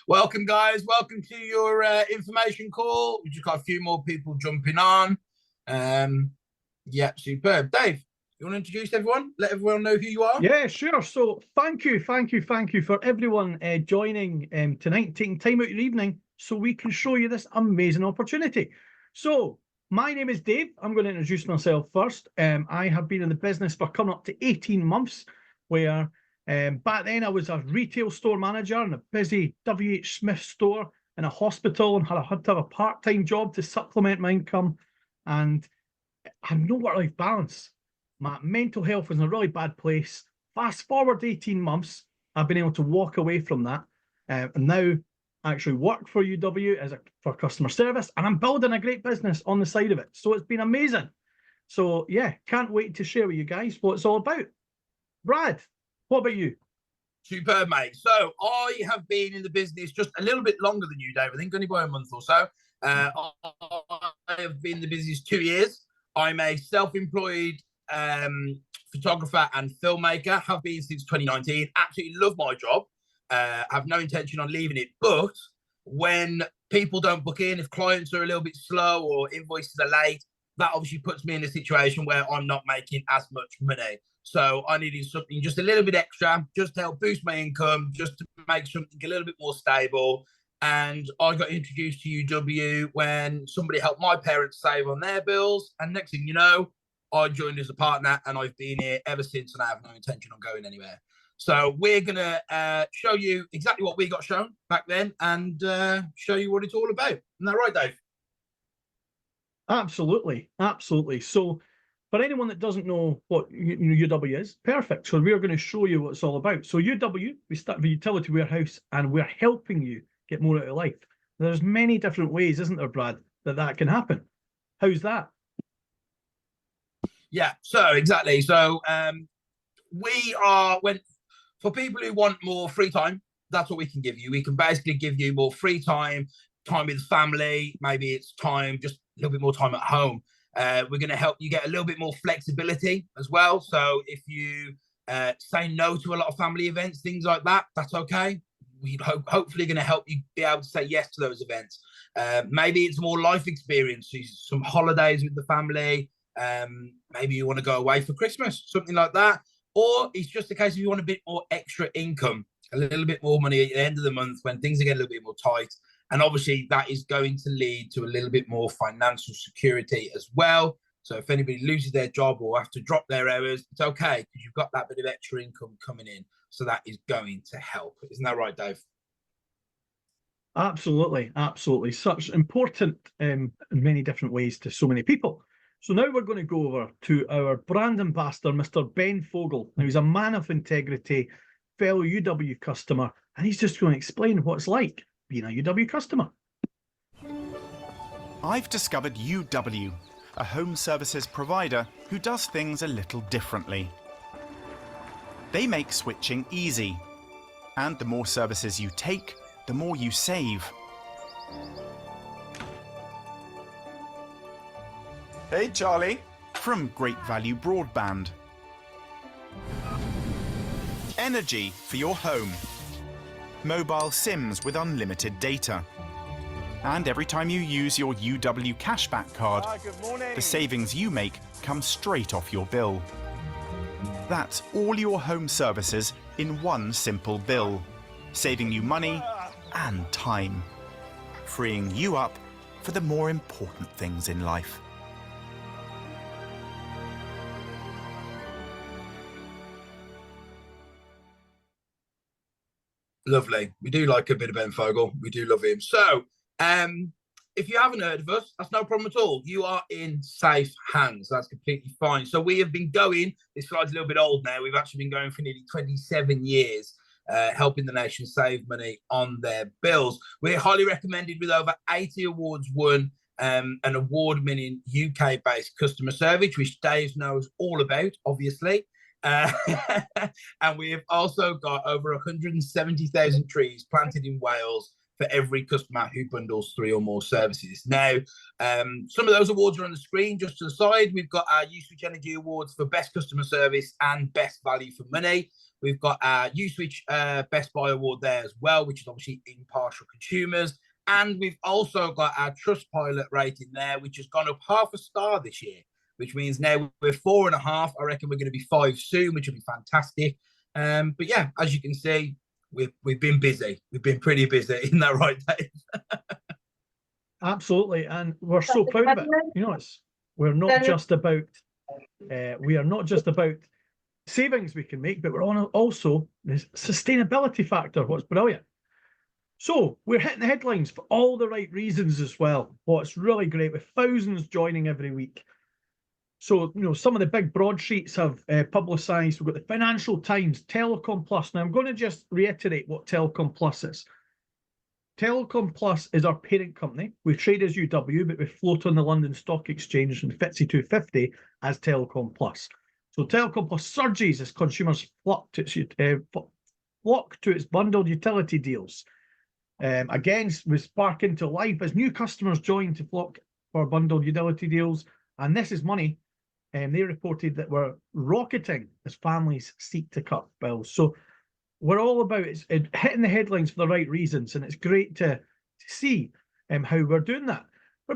Welcome, guys. Welcome to your information call. We just got a few more people jumping on. Yeah, superb. Dave, you want to introduce everyone? Let everyone know who you are? Yeah, sure. So thank you for everyone joining tonight, taking time out of your evening so we can show you this amazing opportunity. So my name is Dave. I'm going to introduce myself first. I have been in the business for coming up to 18 months, where back then I was a retail store manager in a busy W.H. Smith store in a hospital, and had to have a part-time job to supplement my income, and I had no work-life balance. My mental health was in a really bad place. Fast forward 18 months, I've been able to walk away from that, and now actually work for UW for customer service, and I'm building a great business on the side of it. So it's been amazing. So yeah, can't wait to share with you guys what it's all about. Brad, what about you? Superb, mate. So I have been in the business just a little bit longer than you, Dave. I think only by a month or so. I have been in the business 2 years. I'm a self-employed photographer and filmmaker. Have been since 2019. Absolutely love my job. Have no intention on leaving it. But when people don't book in, if clients are a little bit slow or invoices are late, that obviously puts me in a situation where I'm not making as much money. So I needed something just a little bit extra, just to help boost my income, just to make something a little bit more stable. And I got introduced to UW when somebody helped my parents save on their bills. And next thing you know, I joined as a partner, and I've been here ever since, and I have no intention on going anywhere. So we're going to show you exactly what we got shown back then, and show you what it's all about. Isn't that right, Dave? Absolutely, absolutely. So for anyone that doesn't know what UW is, perfect. So we're going to show you what it's all about. So UW, we start with a utility warehouse, and we're helping you get more out of life. There's many different ways, isn't there, Brad, that can happen? How's that? Yeah, so exactly. So for people who want more free time, that's what we can give you. We can basically give you more free time with family. Maybe it's time, just a little bit more time at home. We're going to help you get a little bit more flexibility as well. So if you say no to a lot of family events, things like that, that's okay. We're hopefully going to help you be able to say yes to those events. Maybe it's more life experiences, some holidays with the family. Maybe you want to go away for Christmas, something like that. Or it's just a case of you want a bit more extra income, a little bit more money at the end of the month when things are getting a little bit more tight. And obviously that is going to lead to a little bit more financial security as well. So if anybody loses their job or have to drop their hours, it's okay, because you've got that bit of extra income coming in. So that is going to help. Isn't that right, Dave? Absolutely, absolutely. Such important in many different ways to so many people. So now we're going to go over to our brand ambassador, Mr. Ben Fogel. Now, he's a man of integrity, fellow UW customer, and he's just going to explain what it's like being a UW customer. I've discovered UW, a home services provider who does things a little differently. They make switching easy, and the more services you take, the more you save. Hey, Charlie. From Great Value Broadband. Energy for your home. Mobile SIMs with unlimited data. And every time you use your UW cashback card, the savings you make come straight off your bill. That's all your home services in one simple bill, saving you money and time, freeing you up for the more important things in life. Lovely. We do like a bit of Ben Fogel. We do love him. So if you haven't heard of us, that's no problem at all. You are in safe hands. That's completely fine. So we have been going, this slide's a little bit old now, we've actually been going for nearly 27 years, helping the nation save money on their bills. We're highly recommended with over 80 awards won, an award-winning UK-based customer service, which Dave knows all about, obviously. And we have also got over 170,000 trees planted in Wales for every customer who bundles 3 or more services. Now, some of those awards are on the screen just to the side. We've got our Uswitch Energy Awards for Best Customer Service and Best Value for Money. We've got our Uswitch Best Buy Award there as well, which is obviously impartial consumers. And we've also got our Trustpilot rating there, which has gone up 0.5 star this year, which means now we're 4.5. I reckon we're going to be 5 soon, which will be fantastic. But yeah, as you can see, we've been busy. We've been pretty busy. Isn't that right, Dave? Absolutely, and we're so proud of it. You know, we're not just about we are not just about savings we can make, but we're on also this sustainability factor. What's brilliant. So we're hitting the headlines for all the right reasons as well. What's really great, with thousands joining every week. So, you know, some of the big broadsheets have publicised. We've got the Financial Times, Telecom Plus. Now, I'm going to just reiterate what Telecom Plus is. Telecom Plus is our parent company. We trade as UW, but we float on the London Stock Exchange and FTSE 250 as Telecom Plus. So Telecom Plus surges as consumers flock to its bundled utility deals. Again, we spark into life as new customers join to flock for bundled utility deals. And this is money. And they reported that we're rocketing as families seek to cut bills. So we're all about hitting the headlines for the right reasons. And it's great to see how we're doing that. We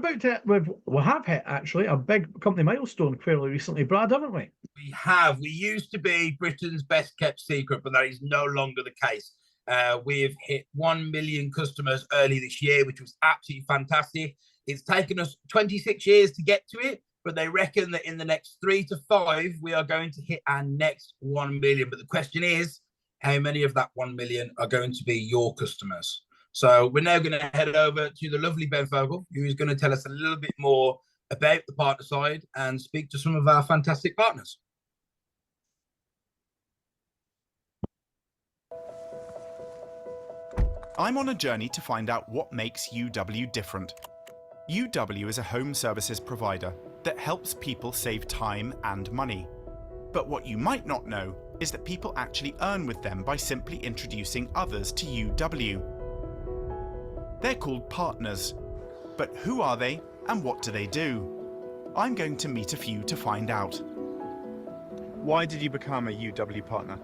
have hit actually a big company milestone fairly recently, Brad, haven't we? We have. We used to be Britain's best kept secret, but that is no longer the case. We've hit 1 million customers early this year, which was absolutely fantastic. It's taken us 26 years to get to it, but they reckon that in the next 3 to 5, we are going to hit our next 1 million. But the question is, how many of that 1 million are going to be your customers? So we're now going to head over to the lovely Ben Fogel, who is going to tell us a little bit more about the partner side and speak to some of our fantastic partners. I'm on a journey to find out what makes UW different. UW is a home services provider that helps people save time and money. But what you might not know is that people actually earn with them by simply introducing others to UW. They're called partners. But who are they and what do they do? I'm going to meet a few to find out. Why did you become a UW partner?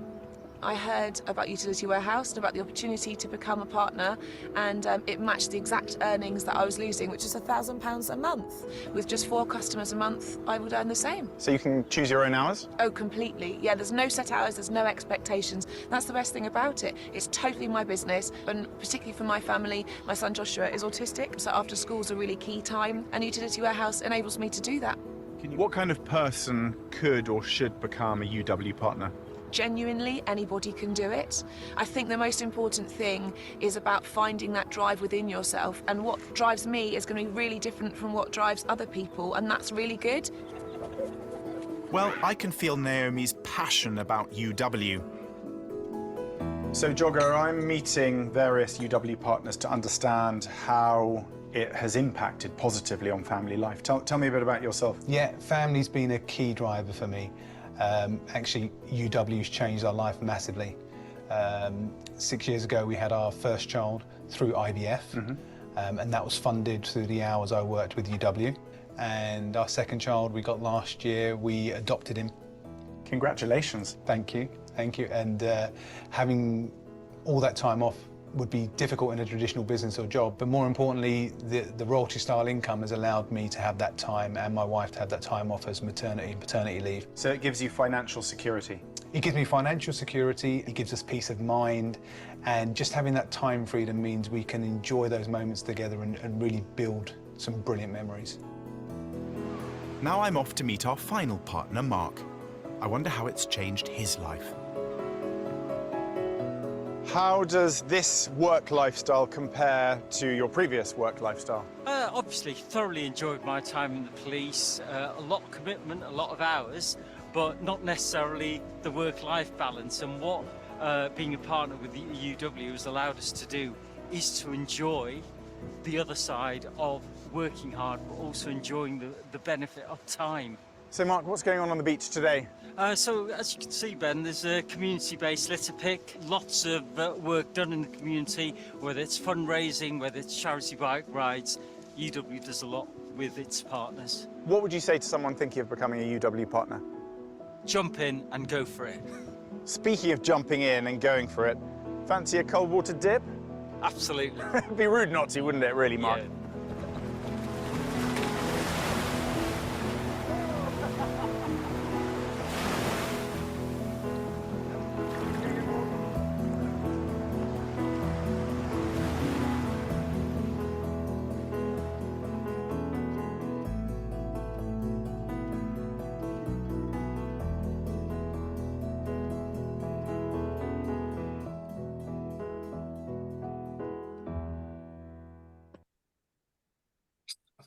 I heard about Utility Warehouse and about the opportunity to become a partner, and it matched the exact earnings that I was losing, which is £1,000 a month. With just 4 customers a month, I would earn the same. So you can choose your own hours? Oh, completely. Yeah, there's no set hours, there's no expectations. That's the best thing about it. It's totally my business, and particularly for my family, my son Joshua is autistic, so after school's a really key time, and Utility Warehouse enables me to do that. What kind of person could or should become a UW partner? Genuinely, anybody can do it. I think the most important thing is about finding that drive within yourself, and what drives me is going to be really different from what drives other people, and that's really good. Well, I can feel Naomi's passion about UW. So, Jogger, I'm meeting various UW partners to understand how it has impacted positively on family life. Tell me a bit about yourself. Yeah, family's been a key driver for me. Actually, UW's changed our life massively. 6 years ago, we had our first child through IVF, and that was funded through the hours I worked with UW. And our second child we got last year, we adopted him. Congratulations. Thank you, thank you. And having all that time off would be difficult in a traditional business or job, but more importantly, the royalty-style income has allowed me to have that time and my wife to have that time off as maternity and paternity leave. So it gives you financial security? It gives me financial security, it gives us peace of mind, and just having that time freedom means we can enjoy those moments together and really build some brilliant memories. Now I'm off to meet our final partner, Mark. I wonder how it's changed his life. How does this work lifestyle compare to your previous work lifestyle? Obviously, thoroughly enjoyed my time in the police. A lot of commitment, a lot of hours, but not necessarily the work-life balance. And what being a partner with UW has allowed us to do is to enjoy the other side of working hard, but also enjoying the benefit of time. So Mark, what's going on the beach today? So as you can see, Ben, there's a community-based litter pick, lots of work done in the community, whether it's fundraising, whether it's charity bike rides. UW does a lot with its partners. What would you say to someone thinking of becoming a UW partner? Jump in and go for it. Speaking of jumping in and going for it, fancy a cold water dip? Absolutely. It'd be rude not to, wouldn't it, really, Mark? Yeah.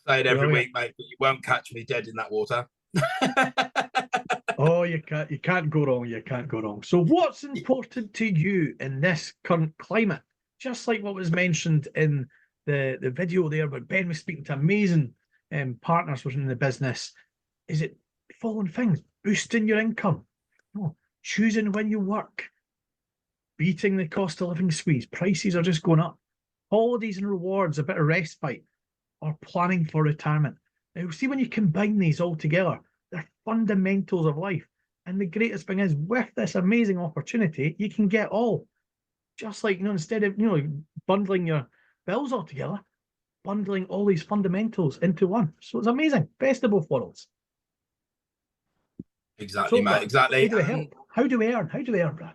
I say it every Brilliant. week, mate, but you won't catch me dead in that water. Oh, you can't go wrong. You can't go wrong. So what's important to you in this current climate? Just like what was mentioned in the video there, where Ben was speaking to amazing partners within the business. Is it following things? Boosting your income, choosing when you work, beating the cost of living squeeze. Prices are just going up. Holidays and rewards, a bit of respite, or planning for retirement. Now, see, when you combine these all together, they're fundamentals of life. And the greatest thing is, with this amazing opportunity, you can get all. Just like, instead of, bundling your bills all together, bundling all these fundamentals into one. So it's amazing. Best of both worlds. Exactly, So, mate, exactly. How do we help? How do we earn? How do we earn, Brad?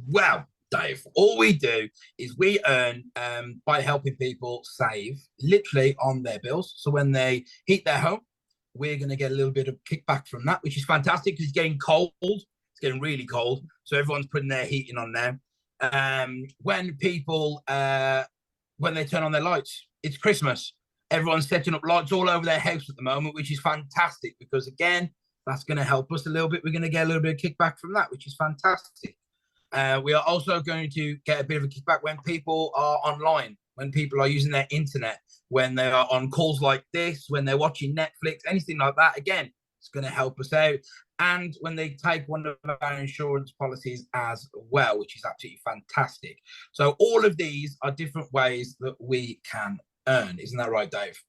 Well, Dave, all we do is we earn by helping people save literally on their bills. So when they heat their home, we're going to get a little bit of kickback from that, which is fantastic because it's getting cold. It's getting really cold. So everyone's putting their heating on now. When people, when they turn on their lights, it's Christmas. Everyone's setting up lights all over their house at the moment, which is fantastic because, again, that's going to help us a little bit. We're going to get a little bit of kickback from that, which is fantastic. We are also going to get a bit of a kickback when people are online, when people are using their internet, when they are on calls like this, when they're watching Netflix, anything like that. Again, it's going to help us out. And when they take one of our insurance policies as well, which is absolutely fantastic. So all of these are different ways that we can earn. Isn't that right, Dave?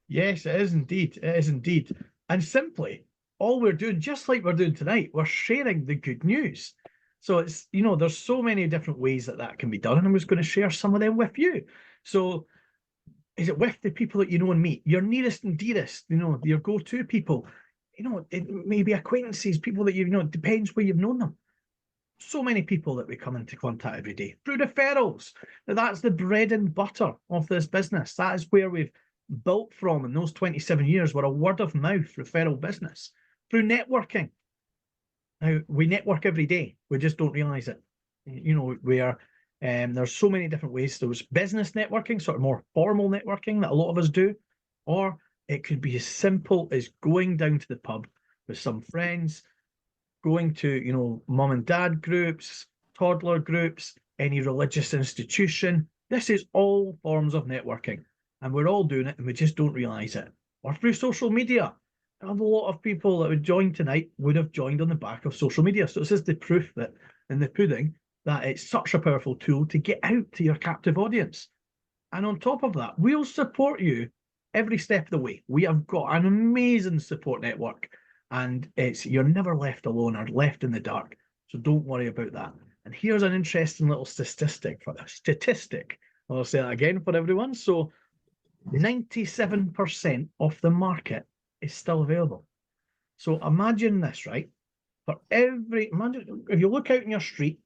Yes, it is indeed. It is indeed. And simply, all we're doing, just like we're doing tonight, we're sharing the good news. So it's, there's so many different ways that can be done, and I'm just going to share some of them with you. So is it with the people that you know and meet, your nearest and dearest, your go-to people, it may be acquaintances, people that it depends where you've known them. So many people that we come into contact every day through referrals. Now, that's the bread and butter of this business. That is where we've built from in those 27 years. We're a word of mouth referral business through networking. Now, we network every day. We just don't realize it. There's so many different ways. There's business networking, sort of more formal networking that a lot of us do, or it could be as simple as going down to the pub with some friends, going to, mum and dad groups, toddler groups, any religious institution. This is all forms of networking, and we're all doing it, and we just don't realize it. Or through social media. A lot of people that would join tonight would have joined on the back of social media. So this is the proof that in the pudding that it's such a powerful tool to get out to your captive audience. And on top of that, we'll support you every step of the way. We have got an amazing support network, and you're never left alone or left in the dark. So don't worry about that. And here's an interesting little statistic. I'll say that again for everyone. So 97% of the market is still available. So imagine this, right? Imagine if you look out in your street,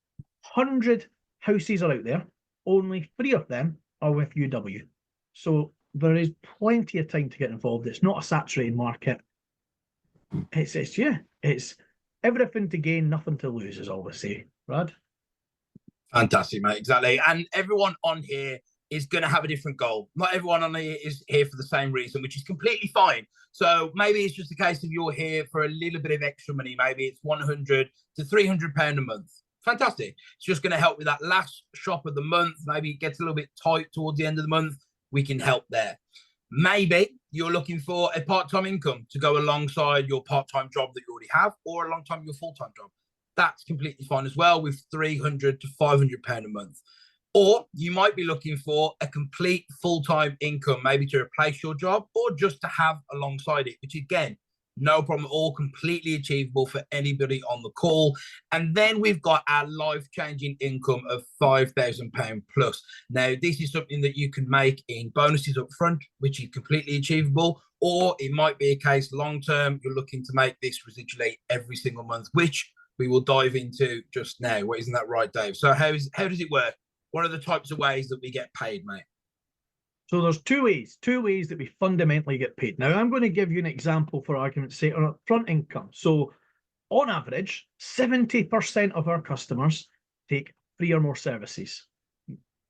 100 houses are out there, only 3 of them are with UW. So there is plenty of time to get involved. It's not a saturated market. It's everything to gain, nothing to lose, as I always say, Brad. Fantastic, mate. Exactly. And everyone on here is going to have a different goal. Not everyone on here is here for the same reason, which is completely fine. So maybe it's just a case of you're here for a little bit of extra money. Maybe it's £100 to £300 a month. Fantastic. It's just going to help with that last shop of the month. Maybe it gets a little bit tight towards the end of the month. We can help there. Maybe you're looking for a part-time income to go alongside your part-time job that you already have, or alongside your full-time job, that's completely fine as well, with £300 to £500 a month. Or you might be looking for a complete full-time income, maybe to replace your job or just to have alongside it, which again, no problem at all, completely achievable for anybody on the call. And then we've got our life-changing income of £5,000 plus. Now, this is something that you can make in bonuses up front, which is completely achievable, or it might be a case long-term, you're looking to make this residually every single month, which we will dive into just now. Well, isn't that right, Dave? So how does it work? What are the types of ways that we get paid, mate? So there's two ways that we fundamentally get paid. Now, I'm going to give you an example for argument's sake on upfront income. So on average, 70% of our customers take 3 or more services.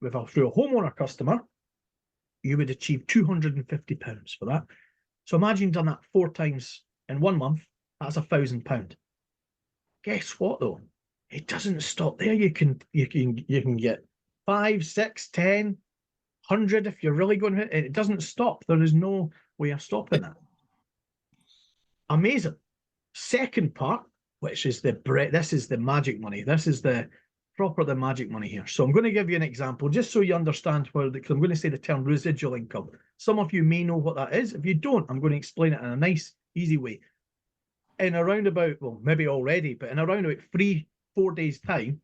Through a homeowner customer, you would achieve £250 for that. So imagine you've done that 4 times in 1 month, that's £1,000. Guess what though? It doesn't stop there. You can get 5, 6, 10, 100 if you're really going to. It doesn't stop. There is no way of stopping that. Amazing. Second part, which is this is the magic money. This is the magic money here. So I'm going to give you an example just so you understand because I'm going to say the term residual income. Some of you may know what that is. If you don't, I'm going to explain it in a nice, easy way. In around about, well, maybe already, but in around about 3-4 days' time,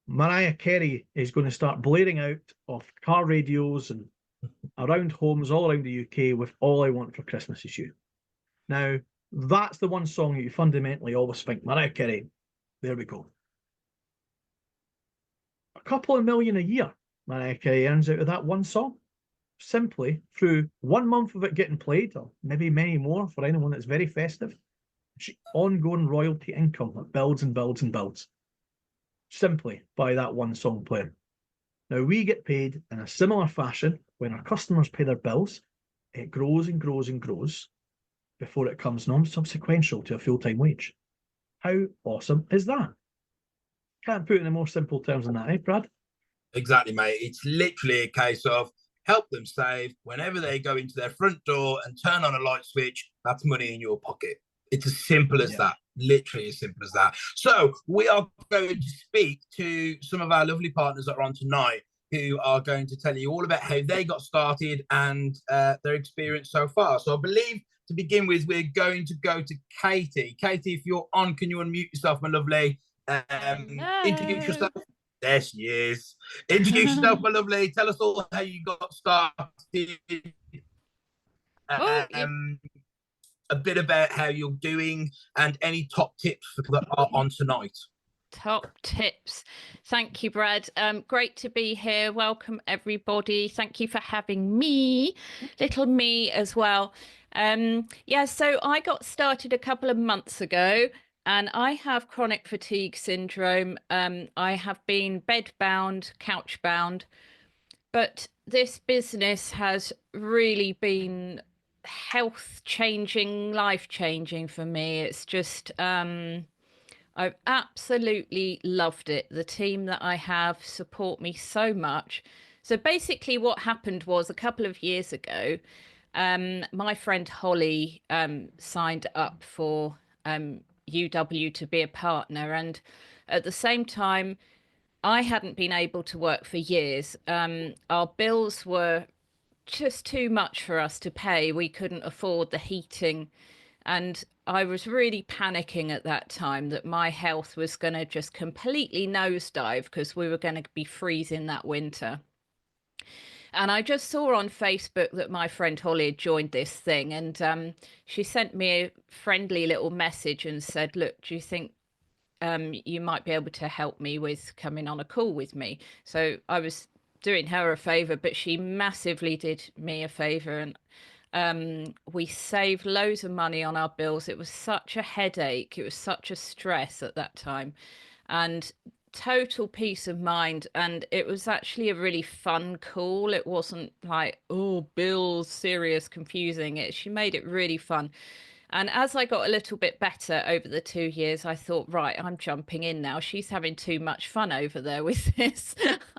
Mariah Carey is going to start blaring out of car radios and around homes all around the UK with All I Want for Christmas Is You. Now, that's the one song that you fundamentally always think, Mariah Carey, there we go. A couple of million a year Mariah Carey earns out of that one song, simply through 1 month of it getting played, or maybe many more for anyone that's very festive. Ongoing royalty income that builds and builds and builds, simply by that one song playing. Now, we get paid in a similar fashion when our customers pay their bills. It grows and grows and grows before it comes non-subsequential to a full-time wage. How awesome is that? Can't put it in more simple terms than that, eh, Brad? Exactly, mate. It's literally a case of help them save. Whenever they go into their front door and turn on a light switch, that's money in your pocket. It's as simple as that, literally as simple as that. So we are going to speak to some of our lovely partners that are on tonight who are going to tell you all about how they got started and their experience so far. So I believe to begin with, we're going to go to Katie. Katie, if you're on, can you unmute yourself, my lovely? Introduce yourself. There she is. Introduce yourself, my lovely. Tell us all how you got started. A bit about how you're doing and any top tips that are on tonight. Top tips. Thank you, Brad. Great to be here. Welcome, everybody. Thank you for having me, little me as well. Yeah, so I got started a couple of months ago and I have chronic fatigue syndrome. I have been bed-bound, couch-bound, but this business has really been health-changing, life-changing for me. It's just, I've absolutely loved it. The team that I have support me so much. So basically what happened was a couple of years ago, my friend Holly signed up for UW to be a partner. And at the same time, I hadn't been able to work for years. Our bills were just too much for us to pay. We couldn't afford the heating. And I was really panicking at that time that my health was going to just completely nosedive because we were going to be freezing that winter. And I just saw on Facebook that my friend Holly had joined this thing, and she sent me a friendly little message and said, look, do you think you might be able to help me with coming on a call with me? So I was doing her a favor, but she massively did me a favor, and we saved loads of money on our bills. It was such a headache. It was such a stress at that time, and total peace of mind. And it was actually a really fun call. It wasn't like, oh, bills, serious, confusing. She made it really fun. And as I got a little bit better over the 2 years, I thought, right, I'm jumping in now. She's having too much fun over there with this.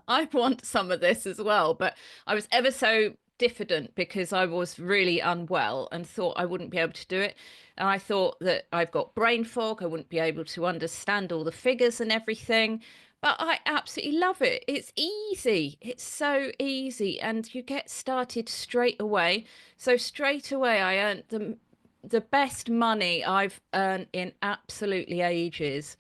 I want some of this as well. But I was ever so diffident because I was really unwell and thought I wouldn't be able to do it. And I thought that I've got brain fog, I wouldn't be able to understand all the figures and everything. But I absolutely love it. It's easy. It's so easy. And you get started straight away. So straight away, I earned the best money I've earned in absolutely ages.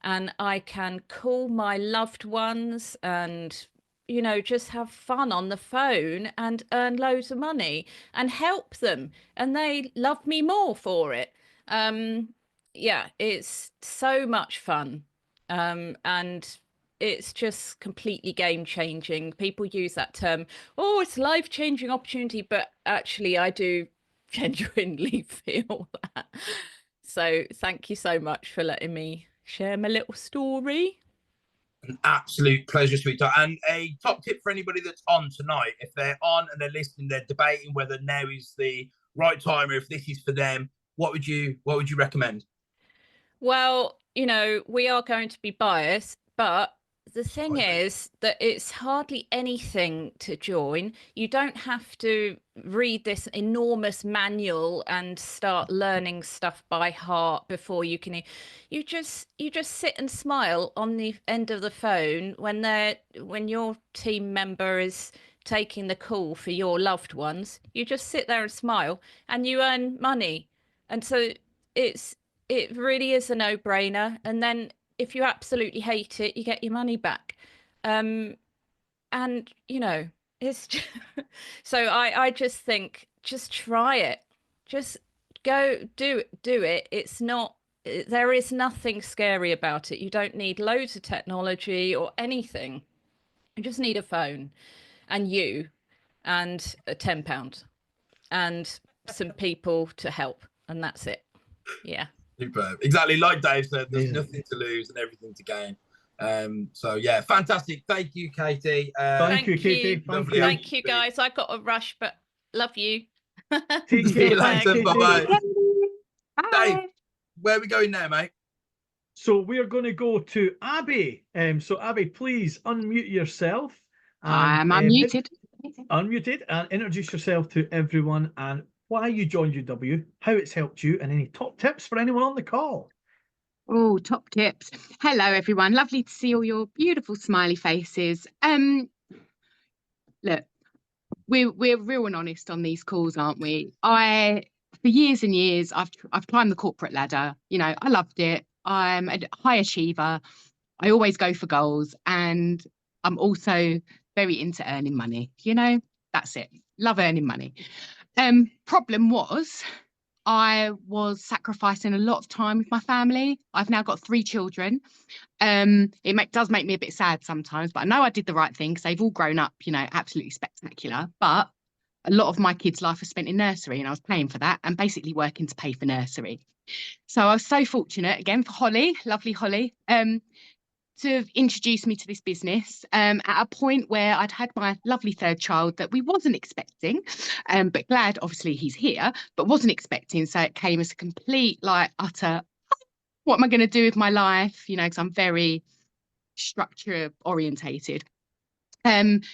And I can call my loved ones and, you know, just have fun on the phone and earn loads of money and help them. And they love me more for it. Yeah, it's so much fun. And it's just completely game changing. People use that term, oh, it's life changing opportunity, but actually I do genuinely feel that. So thank you so much for letting me share my little story. An absolute pleasure, sweetheart. And a top tip for anybody that's on tonight, if they're on and they're listening, they're debating whether now is the right time or if this is for them, what would you recommend? Well, you know, we are going to be biased, but the thing is that it's hardly anything to join. You don't have to read this enormous manual and start learning stuff by heart before you can. You just sit and smile on the end of the phone when your team member is taking the call for your loved ones. You just sit there and smile, and you earn money. And so it really is a no-brainer. And then if you absolutely hate it, you get your money back. And, you know, it's just... So I just think, just try it. Just go do it. It's not, there is nothing scary about it. You don't need loads of technology or anything. You just need a phone and £10 and some people to help. And that's it. Yeah. Superb. Exactly like Dave said, there's nothing to lose and everything to gain. So yeah, fantastic. Thank you, Katie. Thank you, Katie. Thank you, guys. I got a rush, but love you. See you later. Bye-bye. Bye. Dave, where are we going now, mate? So we're going to go to Abbie. So Abbie, please unmute yourself. I'm unmuted. Unmuted, and introduce yourself to everyone and why you joined UW, how it's helped you, and any top tips for anyone on the call. Oh, top tips. Hello, everyone. Lovely to see all your beautiful smiley faces. Look, we're real and honest on these calls, aren't we? For years and years, I've climbed the corporate ladder. You know, I loved it. I'm a high achiever. I always go for goals, and I'm also very into earning money. You know, that's it. Love earning money. Problem was, I was sacrificing a lot of time with my family. I've now got 3 children. It does make me a bit sad sometimes, but I know I did the right thing because they've all grown up, you know, absolutely spectacular. But a lot of my kids' life was spent in nursery, and I was paying for that and basically working to pay for nursery. So I was so fortunate, again, for Holly, lovely Holly, to introduce me to this business at a point where I'd had my lovely 3rd child that we wasn't expecting, but glad obviously he's here, but wasn't expecting. So it came as a complete, like, utter, what am I going to do with my life? You know, because I'm very structure orientated. And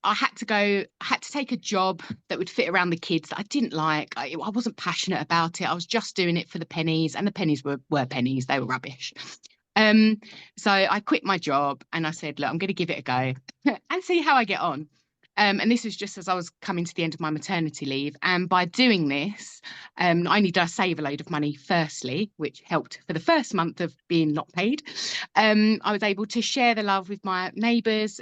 I had to take a job that would fit around the kids that I didn't like. I wasn't passionate about it. I was just doing it for the pennies, and the pennies were pennies. They were rubbish. So I quit my job and I said, look, I'm going to give it a go and see how I get on. And this was just as I was coming to the end of my maternity leave. And by doing this, not only did I save a load of money, firstly, which helped for the first month of being not paid, I was able to share the love with my neighbours,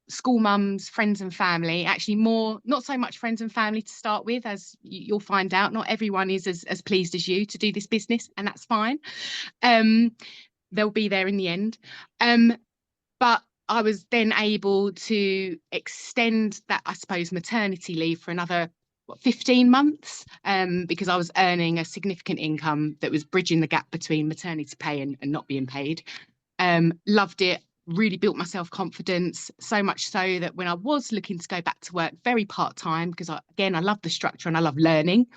school mums, friends and family. Actually, not so much friends and family to start with, as you'll find out. Not everyone is as pleased as you to do this business, and that's fine. They'll be there in the end. But I was then able to extend that, I suppose, maternity leave for another 15 months, because I was earning a significant income that was bridging the gap between maternity pay and not being paid. Loved it, really built my self-confidence, so much so that when I was looking to go back to work very part-time, because I love the structure and I love learning,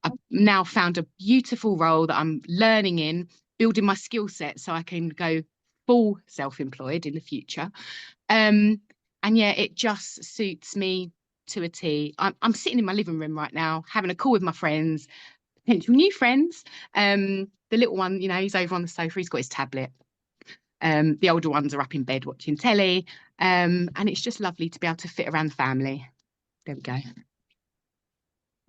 I've now found a beautiful role that I'm learning in, building my skill set so I can go full self-employed in the future. And yeah, it just suits me to a T. I'm sitting in my living room right now, having a call with my friends, potential new friends. The little one, you know, he's over on the sofa, he's got his tablet. The older ones are up in bed watching telly. And it's just lovely to be able to fit around the family. There we go.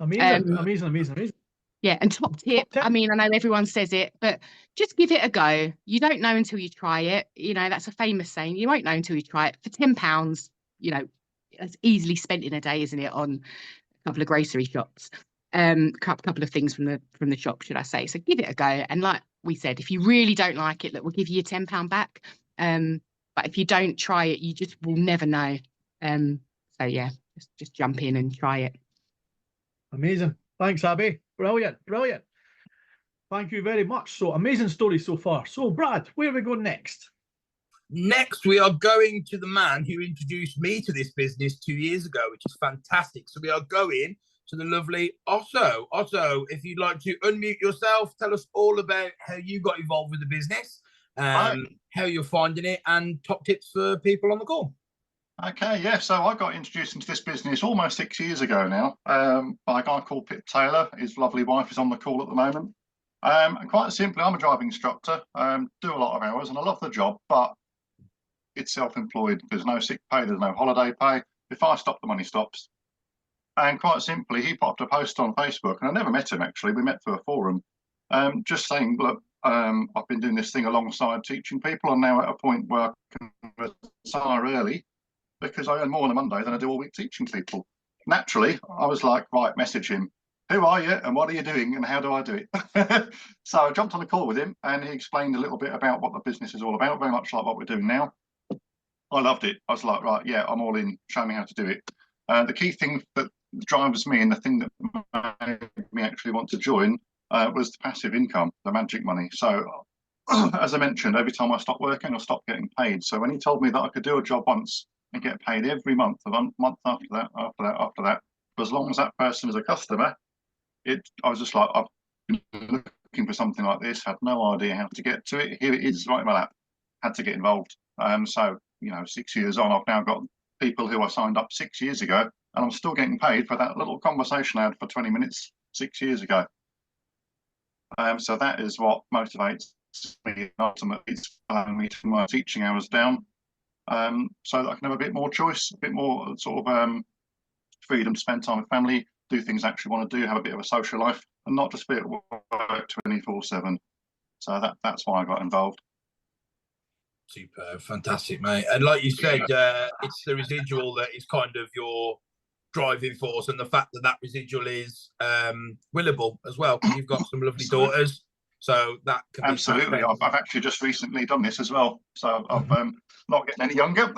Amazing, amazing. Yeah, and top tip, I mean, I know everyone says it, but just give it a go. You don't know until you try it. You know, that's a famous saying. You won't know until you try it. For £10, you know, it's easily spent in a day, isn't it, on a couple of grocery shops, couple of things from the shop, should I say. So give it a go. And like we said, if you really don't like it, look, we'll give you your £10 back. But if you don't try it, you just will never know. So yeah, just jump in and try it. Amazing. Thanks, Abbie. Brilliant. Thank you very much. So amazing story so far. So Brad, where are we going next? Next, we are going to the man who introduced me to this business 2 years ago, which is fantastic. So we are going to the lovely Otto. Otto, if you'd like to unmute yourself, tell us all about how you got involved with the business, how you're finding it, and top tips for people on the call. Okay, yeah, so I got introduced into this business almost 6 years ago now by a guy called Pip Taylor. His lovely wife is on the call at the moment. And quite simply, I'm a driving instructor, do a lot of hours, and I love the job, but it's self-employed. There's no sick pay, there's no holiday pay. If I stop, the money stops. And quite simply, he popped a post on Facebook, and I never met him, actually. We met through a forum, just saying, look, I've been doing this thing alongside teaching people. I'm now at a point where I can retire early, because I earn more on a Monday than I do all week teaching people. Naturally, I was like, right, message him. Who are you and what are you doing and how do I do it? So I jumped on a call with him and he explained a little bit about what the business is all about, very much like what we're doing now. I loved it. I was like, right, yeah, I'm all in. Show me how to do it. The key thing that drives me and the thing that made me actually want to join was the passive income, the magic money. So as I mentioned, every time I stopped working, I stopped getting paid. So when he told me that I could do a job once and get paid every month, a month after that, for as long as that person is a customer, I was just like, I've been looking for something like this, had no idea how to get to it. Here it is, right in my lap. Had to get involved. So, you know, 6 years on, I've now got people who I signed up 6 years ago, and I'm still getting paid for that little conversation I had for 20 minutes 6 years ago. So that is what motivates me. Ultimately, it's allowing me to my teaching hours down, so that I can have a bit more choice, a bit more sort of freedom to spend time with family, do things I actually want to do, have a bit of a social life, and not just be at work 24/7. So that's why I got involved. Super, fantastic, mate. And like you said, it's the residual that is kind of your driving force, and the fact that residual is willable as well, because you've got some lovely daughters. So that can absolutely. I've actually just recently done this as well. So I've not getting any younger,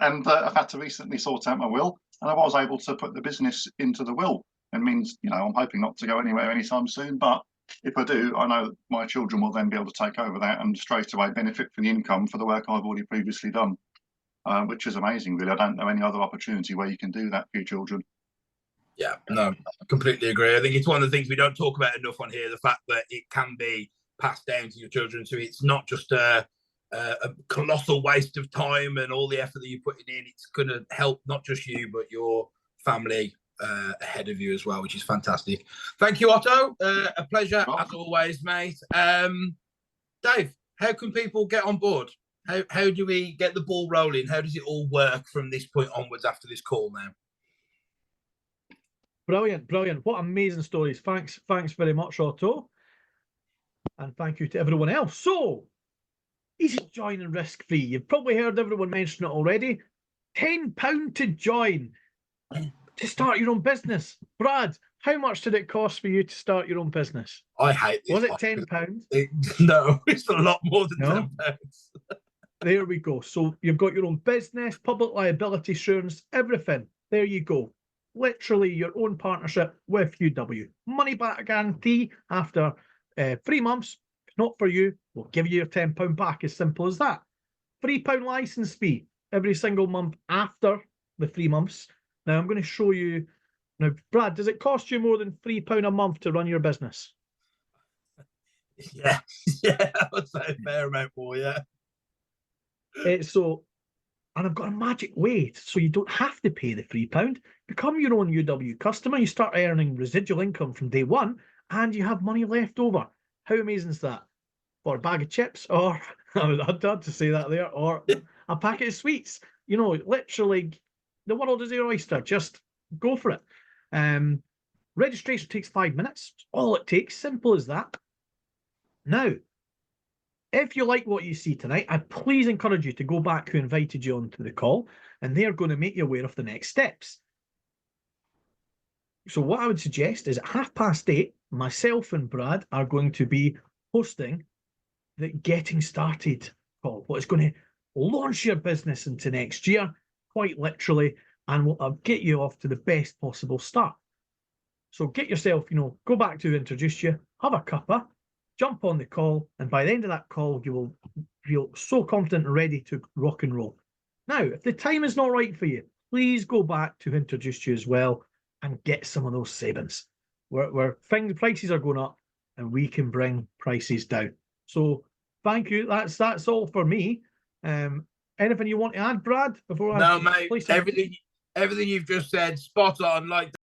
and I've had to recently sort out my will, and I was able to put the business into the will. It means, you know, I'm hoping not to go anywhere anytime soon, but if I do, I know that my children will then be able to take over that and straight away benefit from the income for the work I've already previously done, which is amazing, really. I don't know any other opportunity where you can do that for your children. Yeah, no, I completely agree. I think it's one of the things we don't talk about enough on here, the fact that it can be passed down to your children. So it's not just a colossal waste of time and all the effort that you're putting in. It's going to help not just you, but your family ahead of you as well, which is fantastic. Thank you, Otto. A pleasure as always, mate. Dave, how can people get on board? How do we get the ball rolling? How does it all work from this point onwards after this call now? Brilliant. What amazing stories. Thanks very much, Otto. And thank you to everyone else. So, easy to join and risk-free. You've probably heard everyone mention it already. £10 to join, to start your own business. Brad, how much did it cost for you to start your own business? I hate this. Was it £10? No, it's a lot more than £10. There we go. So you've got your own business, public liability insurance, everything. There you go. Literally your own partnership with UW. Money back guarantee after 3 months. If not for you, we'll give you your £10 back. As simple as that. £3 license fee every single month after the 3 months. Now I'm going to show you. Now, Brad, does it cost you more than £3 a month to run your business? Yeah, I would say a fair amount more, yeah. So And I've got a magic way so you don't have to pay the £3. Become your own UW customer. You start earning residual income from day one and you have money left over. How amazing is that? For a bag of chips, or I'd had to say that there, or a packet of sweets. You know, literally, the world is your oyster. Just go for it. Registration takes 5 minutes. All it takes, simple as that. Now, if you like what you see tonight, I'd please encourage you to go back who invited you onto the call, and they're going to make you aware of the next steps. So what I would suggest is at 8:30, myself and Brad are going to be hosting the Getting Started call, what is going to launch your business into next year, quite literally, and will get you off to the best possible start. So get yourself, go back to who introduced you, have a cuppa, jump on the call, and by the end of that call, you will feel so confident and ready to rock and roll. Now, if the time is not right for you, please go back to who introduced you as well and get some of those savings. Where prices are going up and we can bring prices down. So thank you. That's all for me. Anything you want to add, Brad? Before no, mate. Everything you've just said, spot on. Like